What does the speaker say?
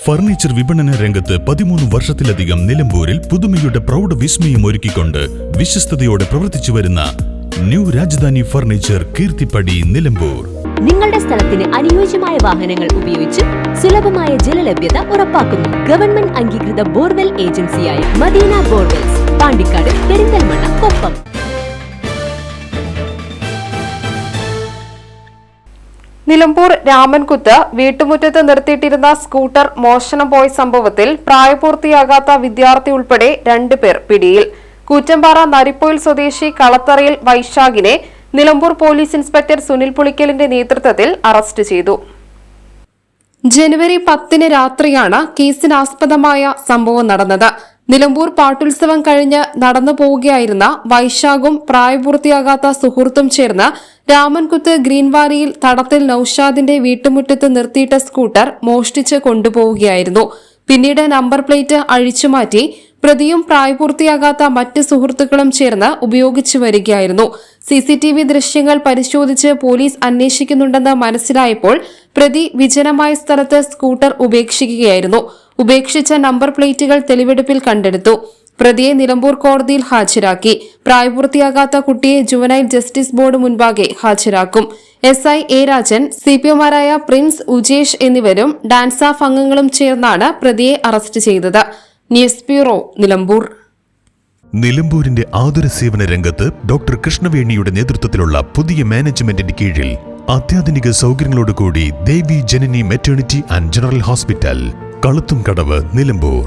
Furniture വിപണന രംഗത്ത് 13 വർഷത്തിലധികം നിലമ്പൂരിൽ പുതുമയുടെ പ്രൗഢ വിസ്മയം ഒരുക്കിക്കൊണ്ട് വിശ്വസ്തയോടെ പ്രവർത്തിച്ചു വരുന്ന ന്യൂ രാജധാനി ഫർണിച്ചർ കീർത്തിപ്പടി നിലമ്പൂർ. നിങ്ങളുടെ സ്ഥലത്തിന് അനുയോജ്യമായ വാഹനങ്ങൾ ഉപയോഗിച്ച് സുലഭമായ ജലലഭ്യത ഉറപ്പാക്കുന്നു. ഗവൺമെന്റ് അംഗീകൃത ബോർവെൽ ഏജൻസിയായ മദീന ബോർവെൽസ്, പാണ്ടിക്കാട്, പെരിന്തൽമണ്ണ, കൊപ്പം. നിലമ്പൂർ രാമൻകുത്ത് വീട്ടുമുറ്റത്ത് നിർത്തിയിട്ടിരുന്ന സ്കൂട്ടർ മോഷണം പോയ സംഭവത്തിൽ പ്രായപൂർത്തിയാകാത്ത വിദ്യാർത്ഥി ഉൾപ്പെടെ 2 പേർ പിടിയിൽ. കൂറ്റമ്പാറ നരിപ്പോയിൽ സ്വദേശി കളത്തറയിൽ വൈശാഖിനെ നിലമ്പൂർ പോലീസ് ഇൻസ്പെക്ടർ സുനിൽ പുളിക്കലിന്റെ നേതൃത്വത്തിൽ അറസ്റ്റ് ചെയ്തു. ജനുവരി 10 രാത്രിയാണ് കേസിനാസ്പദമായ സംഭവം നടന്നത്. നിലമ്പൂർ പാട്ടുത്സവം കഴിഞ്ഞ് നടന്നു പോവുകയായിരുന്ന വൈശാഖും പ്രായപൂർത്തിയാകാത്ത സുഹൃത്തും ചേർന്ന് രാമൻകുത്ത് ഗ്രീൻവാരിയിൽ തടത്തിൽ നൌഷാദിന്റെ വീട്ടുമുറ്റത്ത് നിർത്തിയിട്ട സ്കൂട്ടർ മോഷ്ടിച്ച് കൊണ്ടുപോവുകയായിരുന്നു. പിന്നീട് നമ്പർ പ്ലേറ്റ് അഴിച്ചുമാറ്റി പ്രതിയും പ്രായപൂർത്തിയാകാത്ത മറ്റ് സുഹൃത്തുക്കളും ചേർന്ന് ഉപയോഗിച്ചു വരികയായിരുന്നു. സിസിടിവി ദൃശ്യങ്ങൾ പരിശോധിച്ച് പോലീസ് അന്വേഷിക്കുന്നുണ്ടെന്ന് മനസ്സിലായപ്പോൾ പ്രതി വിജനമായ സ്ഥലത്ത് സ്കൂട്ടർ ഉപേക്ഷിക്കുകയായിരുന്നു. ഉപേക്ഷിച്ച നമ്പർ പ്ലേറ്റുകൾ തെളിവെടുപ്പിൽ കണ്ടെടുത്തു. പ്രതിയെ നിലമ്പൂർ കോടതിയിൽ ഹാജരാക്കി. പ്രായപൂർത്തിയാകാത്ത കുട്ടിയെ ജുവനൈൽ ജസ്റ്റിസ് ബോർഡ് മുൻപാകെ ഹാജരാക്കും. SI A രാജൻ, CPOമാരായ പ്രിൻസ്, ഉജേഷ് എന്നിവരും ഡാൻസാഫ് അംഗങ്ങളും ചേർന്നാണ് പ്രതിയെ അറസ്റ്റ് ചെയ്തത്. News bureau, Nilambur. നിലമ്പൂരിന്റെ ആതുര സേവന രംഗത്ത് ഡോക്ടർ കൃഷ്ണവേണിയുടെ നേതൃത്വത്തിലുള്ള പുതിയ മാനേജ്മെന്റിന്റെ കീഴിൽ അത്യാധുനിക സൗകര്യങ്ങളോടുകൂടി Devi Janani maternity and general hospital, Kaluthumkadavu, Nilambur.